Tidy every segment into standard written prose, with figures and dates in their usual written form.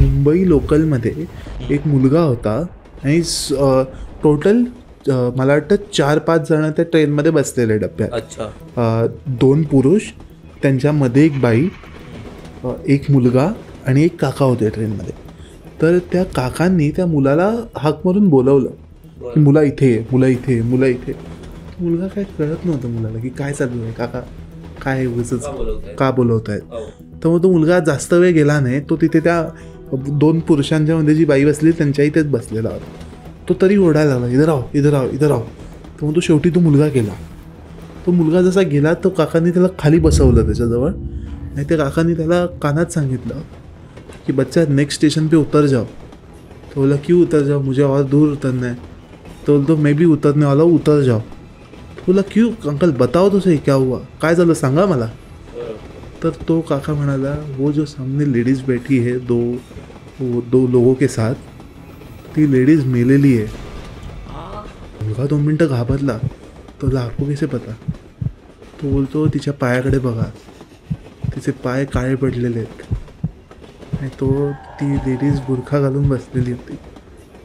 मुंबई लोकलमध्ये एक मुलगा होता आणि टोटल मला वाटतं 4-5 जण त्या ट्रेनमध्ये बसलेले डब्यात. अच्छा. 2 पुरुष, त्यांच्यामध्ये एक बाई, एक मुलगा आणि एक काका होते ट्रेनमध्ये. तर त्या काकांनी त्या मुलाला हाक मारून बोलवलं की मुला इथे, मुला इथे, मुला इथे. मुलगा काय कळत नव्हतं मुलाला की काय चालू आहे, काका काय का बोलवत आहेत. तर मग तो मुलगा जास्त वेळ गेला नाही, तो तिथे त्या 2 पुरुषांच्या मध्ये जी बाई बसली त्यांच्या इथेच बसलेला होता. तो तरी ओरडायला लागला, इधर आओ, इधर आओ, इधर आओ. तर मग तो शेवटी तो मुलगा गेला. तो मुलगा जसा गेला तो काकांनी त्याला खाली बसवलं त्याच्याजवळ आणि त्या काकांनी त्याला कानात सांगितलं कि बच्चा नेक्स्ट स्टेशन पे उतर जाओ. तो बोला क्यों उतर जाओ, मुझे और दूर उतरना है. तो बोलतो मैं भी उतरने वाला हूँ, उतर जाओ. तो बोला क्यों अंकल, बताओ तो सही क्या हुआ, काय झालं सांगा मला. तर तो काका म्हणाला वो जो सामने लेडीज़ बैठी है दो लोगों के साथ, ती लेडीज़ मेलेली है. मुलगा 2 मिनटं घाबरला. तो बोला आपको कैसे पता. तो बोलतो तिच्या पायाकडे बघा, तिचे पाय काळे पडलेले आहेत आणि ती लेडीज बुरखा घालून बसलेली होती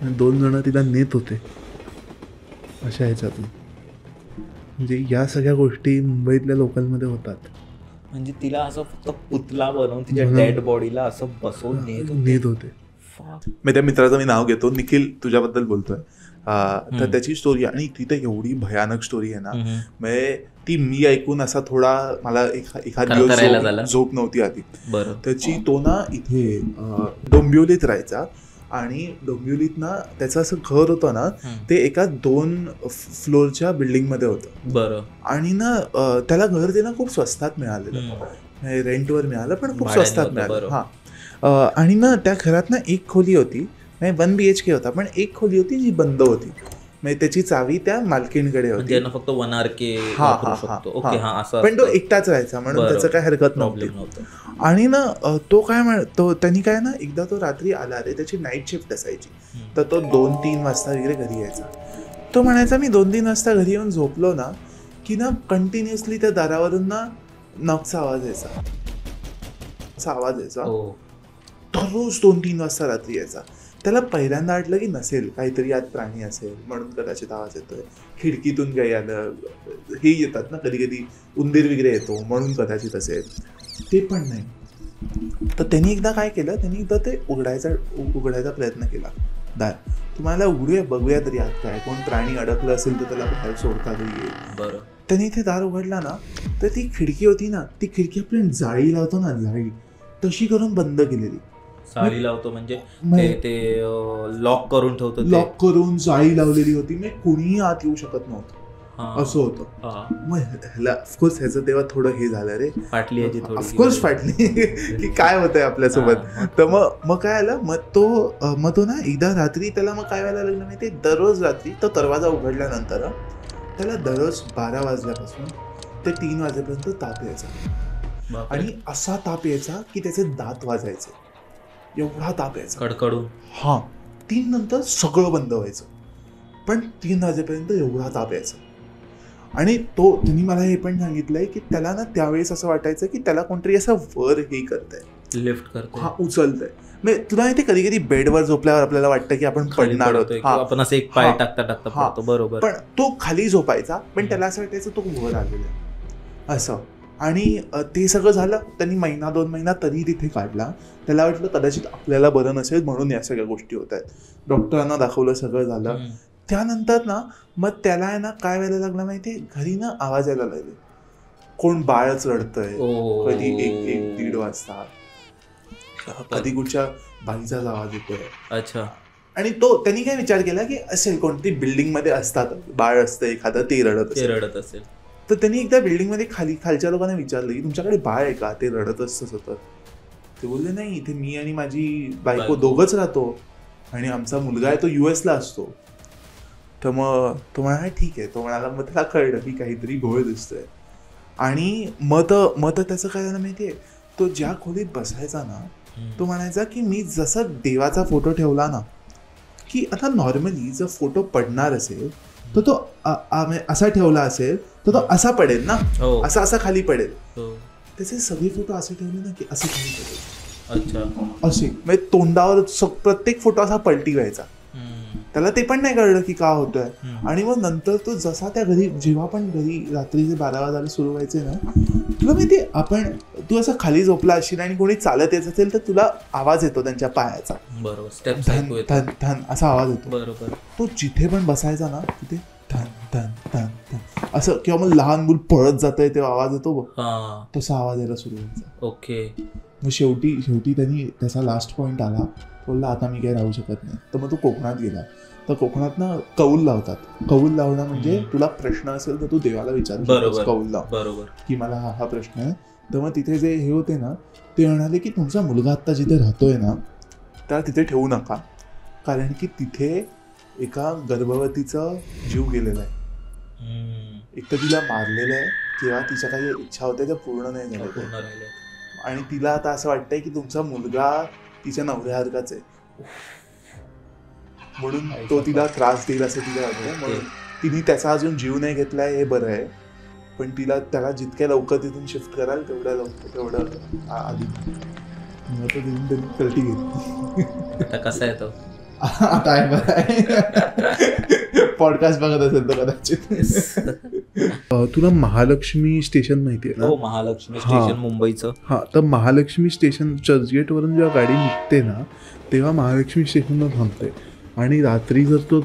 आणि 2 जण तिला नेत होते अशा ह्याच्यातून. म्हणजे या सगळ्या गोष्टी मुंबईतल्या लोकलमध्ये होतात. म्हणजे तिला असं फक्त पुतला बनवून तिच्या डेड बॉडीला असं बसवून नेत होते. मी त्या मित्राचं नाव घेतो, निखिल तुझ्याबद्दल बोलतोय. तर त्याची स्टोरी, आणि ती तर एवढी भयानक स्टोरी आहे ना, म्हणजे ती मी ऐकून असा थोडा मला एखाद दिवस झोप नव्हती आली. त्याची तो ना इथे डोंबिवलीत राहायचा आणि डोंबिवलीत ना त्याचं असं घर होतं ना, ते एका 2 फ्लोअरच्या बिल्डिंगमध्ये होतं. आणि ना त्याला घर ते ना खूप स्वस्तात मिळालेलं, रेंटवर मिळालं पण खूप स्वस्तात मिळालं. हां. आणि ना त्या घरात ना एक खोली होती, 1 BHK होता, पण एक खोली होती जी बंद होती. म्हणजे त्याची चावी त्या मालकीणकडे होती. फक्त 1 RK. पण तो एकटाच राहायचा म्हणून त्याचं काय हरकत नव्हती. आणि ना तो काय त्यांनी काय ना, एकदा तो रात्री आला रे, त्याची नाईट शिफ्ट असायची, तर तो 2-3 वाजता वगैरे घरी यायचा. तो म्हणायचा मी 2-3 वाजता घरी येऊन झोपलो ना की ना कंटिन्युअसली त्या दारावरून ना नॉकचा आवाज यायचा, दररोज 2-3 वाजता रात्री यायचा. त्याला पहिल्यांदा वाटलं की नसेल, काहीतरी आत प्राणी असेल म्हणून कदाचित आवाज येतोय, खिडकीतून काही आलं, हे येतात ना कधी कधी उंदीर वगैरे येतो म्हणून कदाचित असेल, ते पण नाही. तर त्यांनी एकदा काय केलं, त्यांनी एकदा ते उघडायचा प्रयत्न केला दार. तुम्हाला उघडूया, बघूया तरी आत काय, कोण प्राणी अडकलं असेल तर त्याला बाहेर सोडता येईल. त्यांनी इथे दार उघडला ना, तर ती खिडकी होती ना, ती खिडकी आपण जाळी लावतो ना, जाळी तशी करून बंद केलेली. जाळी लावतो म्हणजे ते लॉक करून ठेवतो, लॉक करून जाळी लावलेली होती. मी कुणीही आत येऊ शकत नव्हतं असं होतं. मग ह्याला ऑफकोर्स ह्याचं तेव्हा थोडं हे झालं रे, फाटली ऑफकोर्स फाटली की काय होतंय आपल्यासोबत. तर मग काय आलं, मग तो ना एकदा रात्री त्याला मग काय व्हायला लागलं माहिती, दररोज रात्री तो दरवाजा उघडल्यानंतर त्याला दररोज 12 वाजल्यापासून ते 3 वाजेपर्यंत ताप यायचा. आणि असा ताप यायचा की त्याचे दात वाजायचे, एवढा ताप यायचा कडकडून. 3 नंतर सगळं बंद व्हायचं, पण 3 वाजेपर्यंत एवढा ताप यायचा. आणि त्यांनी मला हे पण सांगितलंय की त्याला ना त्यावेळेस असं वाटायचं की त्याला कोणतरी असं वर हे करतंय, लिफ्ट करतंय, उचलतंय. म्हणजे तुला माहिती कधी कधी बेडवर झोपल्यावर आपल्याला वाटतं की आपण पडणार आहोत, आपण असं एक पाय टाकता पडतो. बरोबर. पण तो खाली झोपायचा, पण त्याला असं वाटायचं तो वर आलेला असं. आणि ते सगळं झालं, त्यांनी 1-2 महिना तरी तिथे काढला. त्याला वाटलं कदाचित आपल्याला बरं नसेल म्हणून या सगळ्या गोष्टी होत आहेत. डॉक्टरांना दाखवलं, सगळं झालं. त्यानंतर ना मग त्याला आहे ना काय व्हायला लागलं माहिती, घरी ना आवाज यायला लागले, कोण बाळच रडतंय, कधी 1-1-1:30 वाजता, कधी कुठच्या बाईचाच आवाज येतोय. अच्छा. आणि त्यांनी काय विचार केला की असेल कोणती बिल्डिंग मध्ये असतात, बाळ असतं एखादं, ते रडत असेल. तर त्यांनी एकदा बिल्डिंगमध्ये खालच्या लोकांना विचारलं की तुमच्याकडे बाळ आहे का, ते रडत असतं सतत. ते बोलले नाही, इथे मी आणि माझी बायको दोघंच राहतो आणि आमचा मुलगा आहे तो US ला असतो. तर मग तो म्हणाला ठीक आहे. तो म्हणाला, मग त्याला कळलं की काहीतरी घोळ दिसतोय. आणि मग त्याचं काय झालं माहितीये, तो ज्या खोलीत बसायचा ना, तो म्हणायचा की मी जसं देवाचा फोटो ठेवला ना, की आता नॉर्मली जर फोटो पडणार असेल तर तो असा ठेवला असेल तर तो असा पडेल ना, असा खाली पडेल. त्याचे सगळे फोटो असे ठेवले ना की असे खाली पडेल. अच्छा. असे म्हणजे तोंडावर प्रत्येक फोटो असा पलटी व्हायचा. त्याला ते पण नाही कळलं की का होतोय. आणि मग नंतर तो जसा त्या घरी जेव्हा पण घरी रात्रीचे 12 वाजायला सुरू व्हायचे ना, तुला माहिती तू असं खाली झोपला असशील आणि कोणी चालत येत असेल तर तुला आवाज येतो त्यांच्या पायाचा. बरोबर. धन धन धन असा आवाज येतो. बरोबर. तो जिथे पण बसायचा ना तिथे धन धन धन धन असं, किंवा मग लहान मूल पळत जातंय तेव्हा आवाज येतो बघ, तसा आवाज यायला सुरू व्हायचा. ओके. मग शेवटी त्यांनी त्याचा लास्ट पॉईंट आला, बोलला आता मी काही राहू शकत नाही. तर मग तो कोकणात गेला. तर कोकणात ना कौल लावतात. कौल लावणं म्हणजे तुला प्रश्न असेल तर तू देवाला विचारू शकतोस कौल लाव. बरोबर. की मला हा प्रश्न आहे. तर मग तिथे जे हे होते ना ते म्हणाले की तुमचा मुलगा आत्ता जिथे राहतोय ना त्याला तिथे ठेवू नका, कारण की तिथे एका गर्भवतीचा जीव गेलेला आहे. एक तर तिला मारलेलं आहे किंवा तिच्या काही इच्छा होत्या त्या पूर्ण नाही झाल्या, आणि तिला आता असं वाटतंय की तुमचा मुलगा तिच्या नवऱ्यासारखाच आहे, म्हणून तो तिला त्रास देईल असं तिला वाटतं. म्हणून तिने त्याचा अजून जीव नाही घेतलाय हे बरं आहे, पण त्याला जितक्या लवकर तिथून शिफ्ट कराल तेवढं आधी त्यांनी कल्टी घेतली. आता कसा आहे तो? आता आहे बरं आहे. पॉडकास्ट बघत असेल तर कदाचित. तुला महालक्ष्मी स्टेशन माहितीये ना? हो, महालक्ष्मी स्टेशन मुंबईचं. हा, तर महालक्ष्मी स्टेशन चर्चगेट वरून जेव्हा गाडी निघते ना तेव्हा महालक्ष्मी स्टेशनला थांबते. आणि रात्री जर तू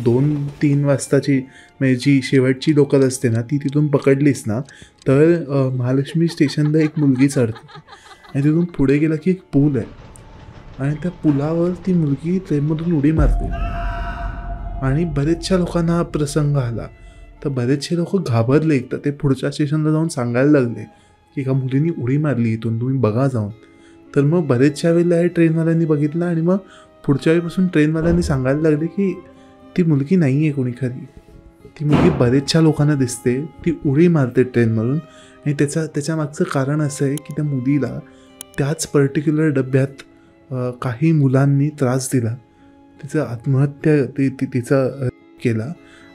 2-3 वाजताची म्हणजे जी शेवटची लोकल असते ना ती तिथून पकडलीस ना तर महालक्ष्मी स्टेशनला एक मुलगी चढते आणि तिथून पुढे गेला की एक पूल आहे आणि त्या पुलावर ती मुलगी ट्रेनमधून उडी मारते. आणि बरेचशा लोकांना हा प्रसंग आला, तर बरेचसे लोक घाबरले. तर ते पुढच्या स्टेशनला जाऊन सांगायला लागले की एका मुलीने उडी मारली इथून, तुम्ही बघा जाऊन. तर मग बरेचशा वेळेला हे ट्रेनवाल्यांनी बघितलं आणि मग पुढच्या वेळीपासून ट्रेनवाल्यांनी सांगायला लागले की ती मुलगी नाही आहे कोणी खरी, ती मुलगी बरेचशा लोकांना दिसते, ती उडी मारते ट्रेनमधून. आणि त्याच्या मागचं कारण असं आहे की त्या मुलीला त्याच पर्टिक्युलर डब्यात काही मुलांनी त्रास दिला, तिचं आत्महत्या तिचा केला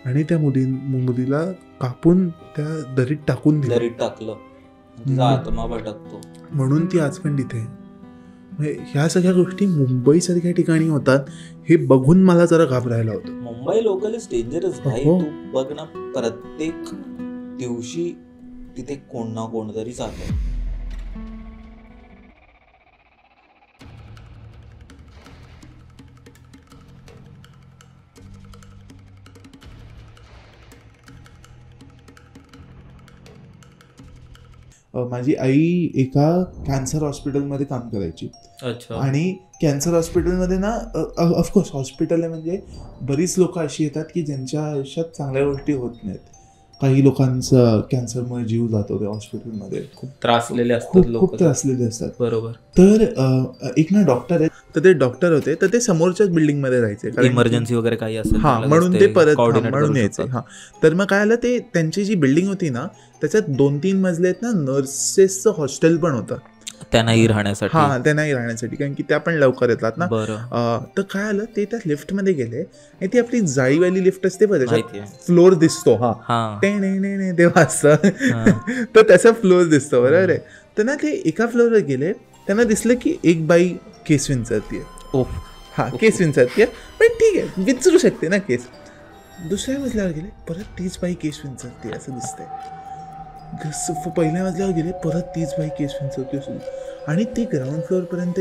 आणि त्या मुलीला कापून त्या दरीत टाकून दिलं. दरीत टाकलं, तिचा आत्मा भटकतो. म्हणून ती आज पण तिथे. म्हणजे ह्या सगळ्या गोष्टी मुंबईसारख्या ठिकाणी होतात हे बघून मला जरा घाबरायला होतं. मुंबई लोकल इज डेंजरस भाई. तू बघ ना, प्रत्येक दिवशी तिथे कोण ना कोणतरी जातं. माझी आई एका कॅन्सर हॉस्पिटलमध्ये काम करायची. आणि कॅन्सर हॉस्पिटलमध्ये ना ऑफकोर्स हॉस्पिटल आहे म्हणजे बरीच लोक अशी येतात की ज्यांच्या आयुष्यात चांगल्या गोष्टी होत नाहीत. काही लोकांचं कॅन्सरमुळे जीव जातो त्या हॉस्पिटलमध्ये. खूप त्रासलेले असतात लोक, खूप त्रासलेले असतात. बरोबर. तर एक ना डॉक्टर आहेत, तर ते डॉक्टर होते, तर ते समोरच्याच बिल्डिंगमध्ये राहायचे, इमर्जन्सी वगैरे काही असेल म्हणून ते परत म्हणून यायचे. तर मग काय आलं, ते त्यांची जी बिल्डिंग होती ना त्याच्यात 2-3 मजले आहेत ना नर्सेसचं हॉस्टेल पण होतं त्यांनाही राहण्यासाठी. त्यांनाही राहण्यासाठी, कारण की त्या पण लवकर येतात ना. तर काय आलं, ते त्या लिफ्टमध्ये गेले आणि ती आपली जाळीवाली लिफ्ट असते बरं, फ्लोर दिसतो तेव्हा असं तर त्याचा फ्लोर दिसतो बरोबर आहे. तर ना ते एका फ्लोअरवर गेले, त्यांना दिसलं की एक बाई केस विंचरतीये. केस विंचरतीये, पण ठीक आहे विचारू शकते ना केस. दुसऱ्या मजल्यावर गेले, परत तीच बाई केस विंचरते असं दिसतंय. पहिल्या मजल्यावर गेले, परत तीच बाई केस विंचरते सुरू. आणि ते ग्राउंड फ्लोअरपर्यंत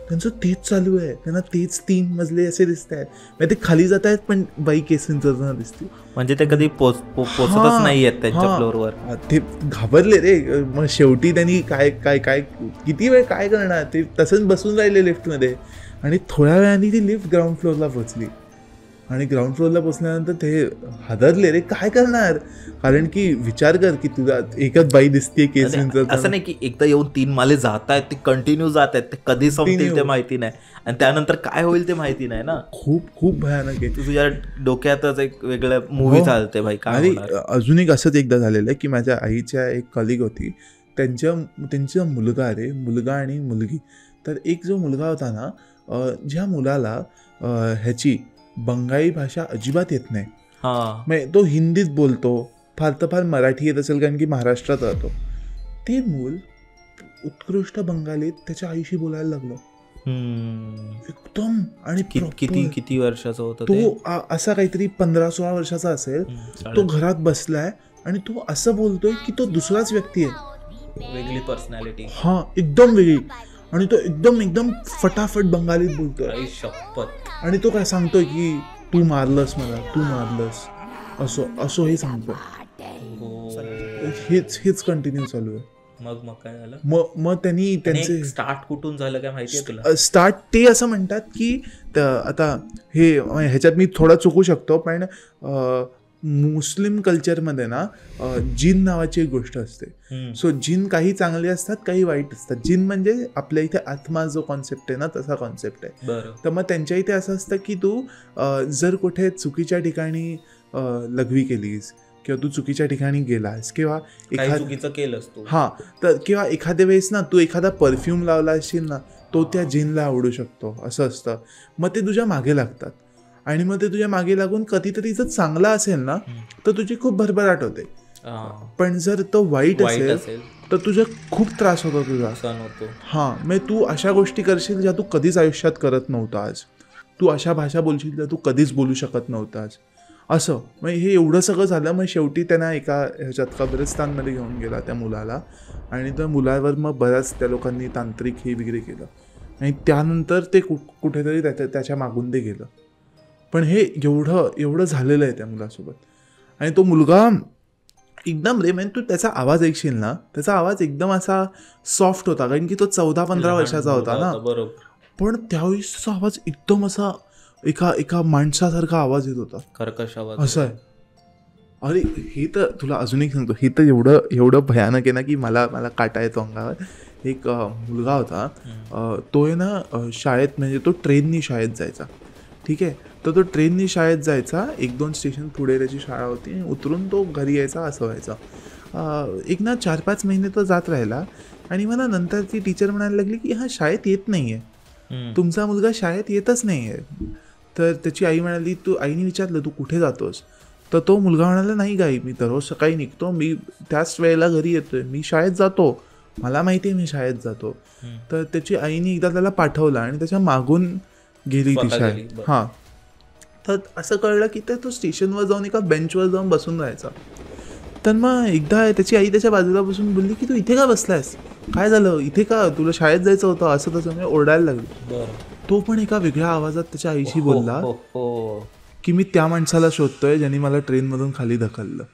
त्यांचं तेच चालू आहे, त्यांना तेच 3 मजले असे दिसत आहेत. म्हणजे ते खाली जात आहेत पण बाई केस विंचरताना दिसते. म्हणजे ते कधी पोचतच नाही आहेत त्यांच्या फ्लोअरवर. ते घाबरले रे. मग शेवटी त्यांनी काय काय काय किती वेळ काय करणार, ते तसंच बसून राहिले लिफ्टमध्ये. आणि थोड्या वेळाने ती लिफ्ट ग्राउंड फ्लोअरला पोचली. आणि ग्राउंड फ्लोअरला पोचल्यानंतर ते हादरले रे, काय करणार. कारण की विचार कर की तुला एकच बाई दिसते केस विंचरताना. असं नाही की एकदा येऊन 3 माले जात आहेत, ते कंटिन्यू जात आहेत, ते कधी संपतील ते माहिती नाही, आणि त्यानंतर काय होईल ते माहिती नाही ना. खूप खूप भयानक आहे. तुझ्या डोक्यातच एक वेगळं मूवी चालते भाई. आणि अजून एक असंच एकदा झालेलं आहे की माझ्या आईच्या एक कलिग होती, त्यांचा मुलगा आणि मुलगी. तर एक जो मुलगा होता ना, ज्या मुलाला ह्याची बंगाली भाषा अजिबात येत नाही, म्हणजे तो हिंदीत बोलतो, फार तर फार मराठी येत असेल कारण की महाराष्ट्रात राहतो. ते मूल उत्कृष्ट बंगालीत त्याच्या आईशी बोलायला लागलं एकदम. आणि किती वर्षाचा होता तो असा काहीतरी 15-16 वर्षाचा असेल. तो घरात बसलाय आणि तो असं बोलतोय की तो दुसराच व्यक्ती आहे, वेगळी पर्सनॅलिटी. हा एकदम वेगळी. आणि तो एकदम फटाफट बंगालीत बोलतोय. शपथ. आणि तो काय सांगतोय की तू मारलंस मला, तू मारलंस, असं हे सांगतोय. हेच कंटिन्यू चालू आहे. मग काय झालं? मग त्यांनी त्यांचे स्टार्ट कुठून झालं काय माहितीये तुला? स्टार्ट ते असं म्हणतात की आता ह्याच्यात मी थोडा चुकू शकतो, पण मुस्लिम कल्चरमध्ये ना जिन नावाची एक गोष्ट असते. सो जिन काही चांगले असतात, काही वाईट असतात. जिन म्हणजे आपल्या इथे आत्मा जो कॉन्सेप्ट आहे ना, तसा कॉन्सेप्ट आहे. तर मग त्यांच्या इथे असं असतं की तू जर कुठे चुकीच्या ठिकाणी लघवी केलीस किंवा तू चुकीच्या ठिकाणी गेलास किंवा चुकीचं केलंस तू, हा, तर किंवा एखाद्या वेळेस ना तू एखादा परफ्यूम लावला असशील ना, तो त्या जिनला आवडू शकतो, असं असतं. मग ते तुझ्या मागे लागतात. आणि मग ते तुझ्या मागे लागून कधीतरी जर चांगला असेल ना तर तुझी खूप भरभराट होते. पण जर तो वाईट असेल तर तुझा खूप त्रास होतो, तुझा हा. मग तू अशा गोष्टी करशील ज्या तू कधीच आयुष्यात करत नव्हता आज. तू अशा भाषा बोलशील ज्या तू कधीच बोलू शकत नव्हता आज, असं. मग हे एवढं सगळं झालं. मग शेवटी त्यांना एका ह्याच्यात कब्रिस्तानमध्ये घेऊन गेला त्या मुलाला. आणि त्या मुलावर मग बऱ्याच त्या लोकांनी तांत्रिक हे वगैरे केलं. आणि त्यानंतर ते कुठेतरी त्याच्या मागून ते गेलं. पण हे एवढं झालेलं आहे त्या मुलासोबत. आणि तो मुलगा एकदम म्हणजे तू त्याचा आवाज ऐकशील ना, त्याचा आवाज एकदम असा सॉफ्ट होता, कारण की तो 14-15 वर्षाचा होता ना. पण त्यावेळेस त्याचा आवाज एकदम असा एका माणसासारखा आवाज येत होता, कर्कश आवाज. असं आहे. अरे हे तर तुला अजून एक सांगतो, हे तर एवढं भयानक आहे ना की मला काटा येतो अंगावर. एक मुलगा होता, तो आहे ना शाळेत, म्हणजे तो ट्रेननी शाळेत जायचा, ठीक आहे. तर तो ट्रेननी शाळेत जायचा, 1-2 स्टेशन पुढे त्याची शाळा होती, उतरून तो घरी यायचा, असं व्हायचं. एक ना 4-5 महिने तो जात राहिला. आणि मला नंतर ती टीचर म्हणायला लागली की हा शाळेत येत नाही आहे, तुमचा मुलगा शाळेत येतच नाही आहे. तर त्याची आई म्हणाली, आईने विचारलं तू कुठे जातोस? तर तो मुलगा म्हणाला, नाही गाई, मी दररोज सकाळी निघतो, मी त्याच वेळेला घरी येतोय, मी शाळेत जातो, मला माहिती आहे मी शाळेत जातो. तर त्याची आईने एकदा त्याला पाठवलं आणि त्याच्या मागून गेली ती शाळेत. हां. तर असं कळलं की तो स्टेशनवर जाऊन एका बेंचवर जाऊन बसून राहायचा. तर मग एकदा त्याची आई त्याच्या बाजूला बसून बोलली की तू इथे का बसलायस, काय झालं, इथे का, तुला शाळेत जायचं होतं, असं तसं ओरडायला लागली. तो पण एका वेगळ्या आवाजात त्याच्या आईशी बोलला की मी त्या माणसाला शोधतोय ज्यांनी मला ट्रेनमधून खाली ढकललं.